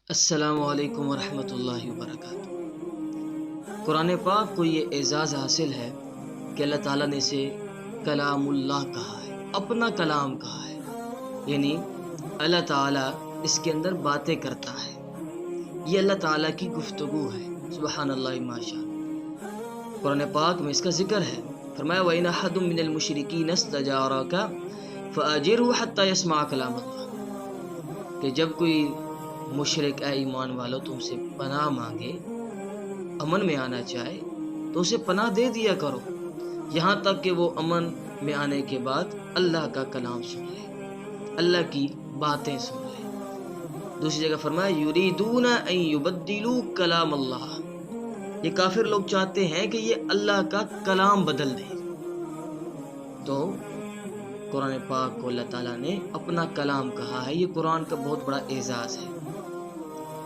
السلام علیکم ورحمۃ اللہ وبرکاتہ۔ قرآن پاک کو یہ اعزاز حاصل ہے کہ اللہ تعالیٰ نے اسے کلام اللہ کہا ہے، اپنا کلام کہا ہے، یعنی اللہ تعالیٰ اس کے اندر باتیں کرتا ہے، یہ اللہ تعالیٰ کی گفتگو ہے۔ سبحان اللہ ماشاء اللہ۔ قرآن پاک میں اس کا ذکر ہے، فرمایا وَإِنْ أَحَدٌ مِّنَ الْمُشْرِكِينَ اسْتَجَارَكَ فَأَجِرْهُ حَتَّى يَسْمَعَ كَلَامَ اللَّهِ، کہ جب کوئی مشرک اے ایمان والو تم سے پناہ مانگے، امن میں آنا چاہے تو اسے پناہ دے دیا کرو یہاں تک کہ وہ امن میں آنے کے بعد اللہ کا کلام سن لے، اللہ کی باتیں سن لے۔ دوسری جگہ فرمایا یریدون ان یبدلوا کلام اللہ، یہ کافر لوگ چاہتے ہیں کہ یہ اللہ کا کلام بدل دے۔ تو قرآن پاک کو اللہ تعالیٰ نے اپنا کلام کہا ہے، یہ قرآن کا بہت بڑا اعزاز ہے۔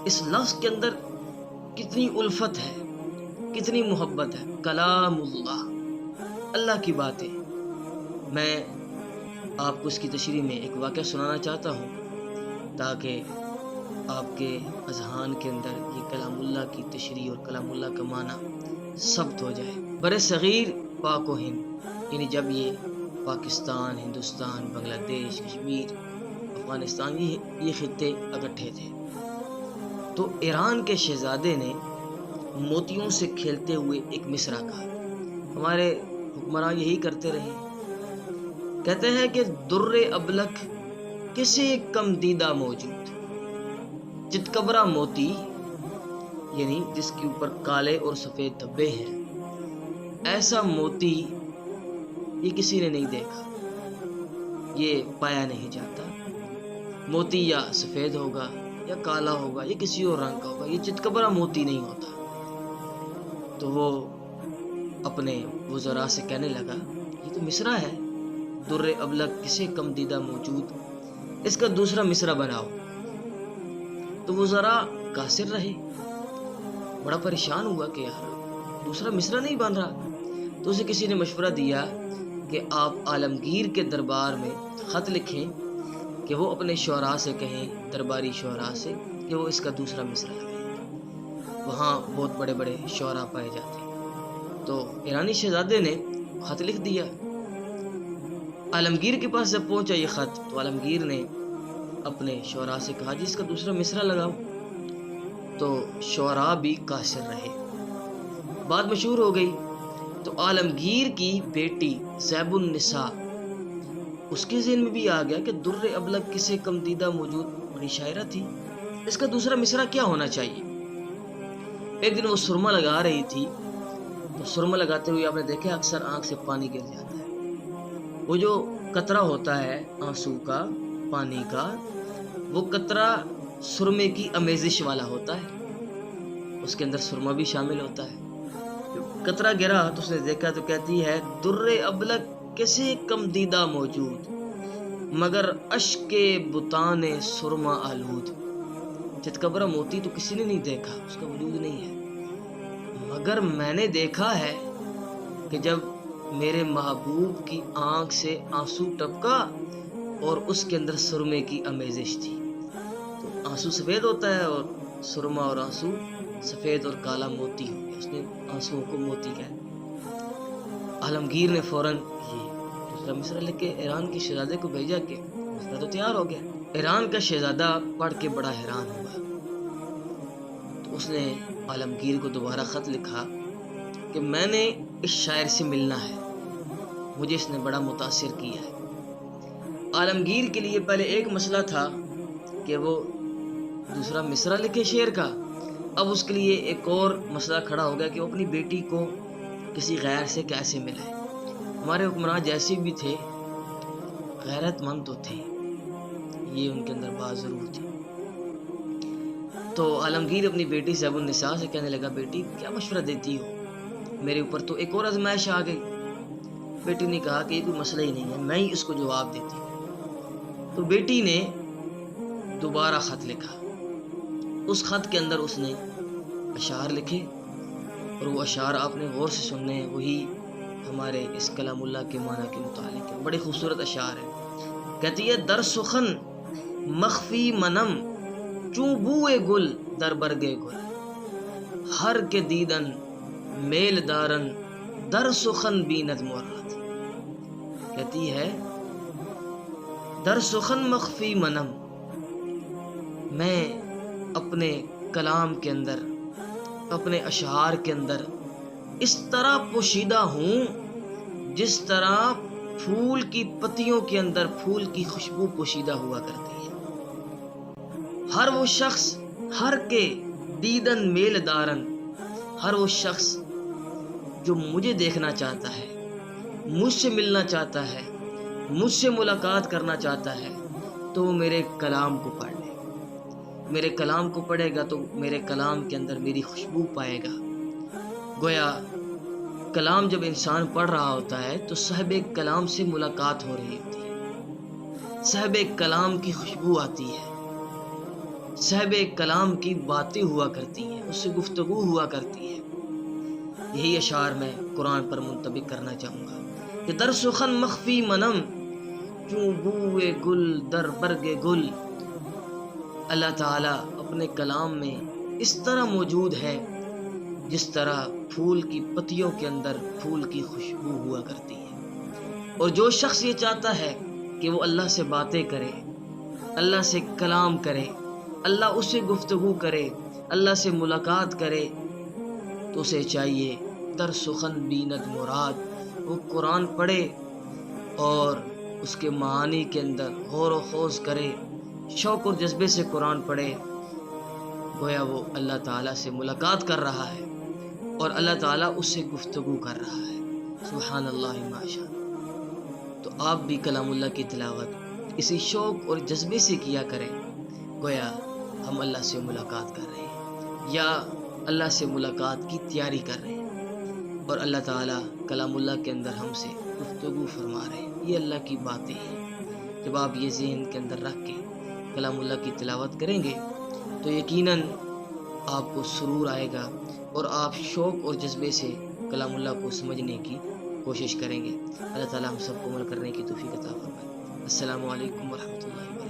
اس لفظ کے اندر کتنی الفت ہے، کتنی محبت ہے، کلام اللہ، اللہ کی باتیں۔ میں آپ کو اس کی تشریح میں ایک واقعہ سنانا چاہتا ہوں تاکہ آپ کے اذہان کے اندر یہ کلام اللہ کی تشریح اور کلام اللہ کا معنی ثبت ہو جائے۔ بر صغیر پاک و ہند، یعنی جب یہ پاکستان، ہندوستان، بنگلہ دیش، کشمیر، افغانستان یہ خطے اکٹھے تھے، تو ایران کے شہزادے نے موتیوں سے کھیلتے ہوئے ایک مصرع کہا۔ ہمارے حکمراں یہی کرتے رہے، کہتے ہیں کہ در ابلک کسی کم دیدہ موجود، چتکبرا موتی، یعنی جس کے اوپر کالے اور سفید دھبے ہیں، ایسا موتی یہ کسی نے نہیں دیکھا، یہ پایا نہیں جاتا۔ موتی یا سفید ہوگا یا کالا ہوگا یا کسی اور رنگ کا ہوگا، یہ چتکبرا موتی نہیں ہوتا۔ تو وہ اپنے وزراء سے کہنے لگا یہ تو مصرع ہے، در ابلک کسی کم دیدہ موجود، اس کا دوسرا مصرع بناؤ۔ تو وزراء قاصر رہے، بڑا پریشان ہوا کہ یار دوسرا مصرع نہیں بن رہا۔ تو اسے کسی نے مشورہ دیا کہ آپ عالمگیر کے دربار میں خط لکھیں کہ وہ اپنے شعراء سے کہیں، درباری شعراء سے، کہ وہ اس کا دوسرا مصرع لگائیں۔ وہاں بہت بڑے بڑے شعراء پائے جاتے ہیں۔ تو ایرانی شہزادے نے خط لکھ دیا۔ عالمگیر کے پاس جب پہنچا یہ خط، تو عالمگیر نے اپنے شعراء سے کہا جی اس کا دوسرا مصرع لگاؤ۔ تو شعراء بھی قاصر رہے، بات مشہور ہو گئی۔ تو عالمگیر کی بیٹی زیب النساء، اس کے ذہن میں بھی آ گیا کہ در ابلک کسی کم دیدہ موجود بڑی شاعرہ تھی، اس کا دوسرا مصرع کیا ہونا چاہیے۔ ایک دن وہ سرما لگا رہی تھی، تو سرما لگاتے ہوئے آپ نے دیکھا اکثر آنکھ سے پانی گر جاتا ہے، وہ جو قطرہ ہوتا ہے آنسو کا، پانی کا، وہ قطرہ سرمے کی آمیزش والا ہوتا ہے، اس کے اندر سرما بھی شامل ہوتا ہے۔ قطرہ گرا تو اس نے دیکھا تو کہتی ہے در ابلک کسی کم دیدہ موجود، مگر اشک بتان سرما آلود، چتکبرا موتی تو کسی نے نہیں دیکھا، اس کا وجود نہیں ہے، مگر میں نے دیکھا ہے کہ جب میرے محبوب کی آنکھ سے آنسو ٹپکا اور اس کے اندر سرمے کی آمیزش تھی۔ تو آنسو سفید ہوتا ہے اور سرما اور آنسو سفید اور کالا موتی ہو گیا، اس نے آنسوؤں کو موتی کہا۔ عالمگیر نے فوراً یہ دوسرا مصرع لکھ کے ایران کے شہزادے کو بھیجا کہ مصرع تو تیار ہو گیا۔ ایران کا شہزادہ پڑھ کے بڑا حیران ہوا، تو اس نے عالمگیر کو دوبارہ خط لکھا کہ میں نے اس شاعر سے ملنا ہے، مجھے اس نے بڑا متاثر کیا ہے۔ عالمگیر کے لیے پہلے ایک مسئلہ تھا کہ وہ دوسرا مصرع لکھے شعر کا، اب اس کے لیے ایک اور مسئلہ کھڑا ہو گیا کہ وہ اپنی بیٹی کو کسی غیر سے کیسے ملے۔ ہمارے حکمراں جیسے بھی تھے غیرت مند تو تھے، یہ ان کے اندر بات ضرور تھی۔ تو عالمگیر اپنی بیٹی زیب النساء سے کہنے لگا بیٹی کیا مشورہ دیتی ہو، میرے اوپر تو ایک اور آزمائش آ گئی۔ بیٹی نے کہا کہ یہ کوئی مسئلہ ہی نہیں ہے، میں ہی اس کو جواب دیتی ہوں۔ تو بیٹی نے دوبارہ خط لکھا، اس خط کے اندر اس نے اشعار لکھے، اور وہ اشعار آپ نے غور سے سننے ہیں، وہی ہمارے اس کلام اللہ کے معنی کے متعلق ہے، بڑے خوبصورت اشعار ہیں۔ کہتی ہے در سخن مخفی منم چوں بوئے گل در برگے گل، ہر کے دیدن میل دارن در سخن بیند مراد. کہتی ہے در سخن مخفی منم، میں اپنے کلام کے اندر، اپنے اشعار کے اندر اس طرح پوشیدہ ہوں جس طرح پھول کی پتیوں کے اندر پھول کی خوشبو پوشیدہ ہوا کرتی ہے. ہر وہ شخص، ہر کے دیدن میل دارن، ہر وہ شخص جو مجھے دیکھنا چاہتا ہے، مجھ سے ملنا چاہتا ہے، مجھ سے ملاقات کرنا چاہتا ہے، تو وہ میرے کلام کو پڑھ لے. میرے کلام کو پڑھے گا تو میرے کلام کے اندر میری خوشبو پائے گا. گویا کلام جب انسان پڑھ رہا ہوتا ہے تو صاحب کلام سے ملاقات ہو رہی ہوتی ہے، صاحب کلام کی خوشبو آتی ہے، صاحب کلام کی باتیں ہوا کرتی ہیں، اس سے گفتگو ہوا کرتی ہے. یہی اشعار میں قرآن پر منطبق کرنا چاہوں گا کہ در سخن مخفی منم، چوں بوئے گل در برگ گل. اللہ تعالیٰ اپنے کلام میں اس طرح موجود ہے جس طرح پھول کی پتیوں کے اندر پھول کی خوشبو ہوا کرتی ہے. اور جو شخص یہ چاہتا ہے کہ وہ اللہ سے باتیں کرے، اللہ سے کلام کرے، اللہ اس سے گفتگو کرے، اللہ سے ملاقات کرے، تو اسے چاہیے در سخن بیند مراد، وہ قرآن پڑھے اور اس کے معانی کے اندر غور و خوض کرے، شوق اور جذبے سے قرآن پڑھے. گویا وہ اللہ تعالیٰ سے ملاقات کر رہا ہے اور اللہ تعالیٰ اس سے گفتگو کر رہا ہے. سبحان اللہ ماشاء اللہ. تو آپ بھی کلام اللہ کی تلاوت اسی شوق اور جذبے سے کیا کریں. گویا ہم اللہ سے ملاقات کر رہے ہیں یا اللہ سے ملاقات کی تیاری کر رہے ہیں، اور اللہ تعالیٰ کلام اللہ کے اندر ہم سے گفتگو فرما رہے ہیں. یہ اللہ کی باتیں ہیں. جب آپ یہ ذہن کے اندر رکھ کے کلام اللہ کی تلاوت کریں گے تو یقیناً آپ کو سرور آئے گا اور آپ شوق اور جذبے سے کلام اللہ کو سمجھنے کی کوشش کریں گے. اللہ تعالیٰ ہم سب کو عمل کرنے کی توفیق عطا فرمائے. السلام علیکم ورحمۃ اللہ.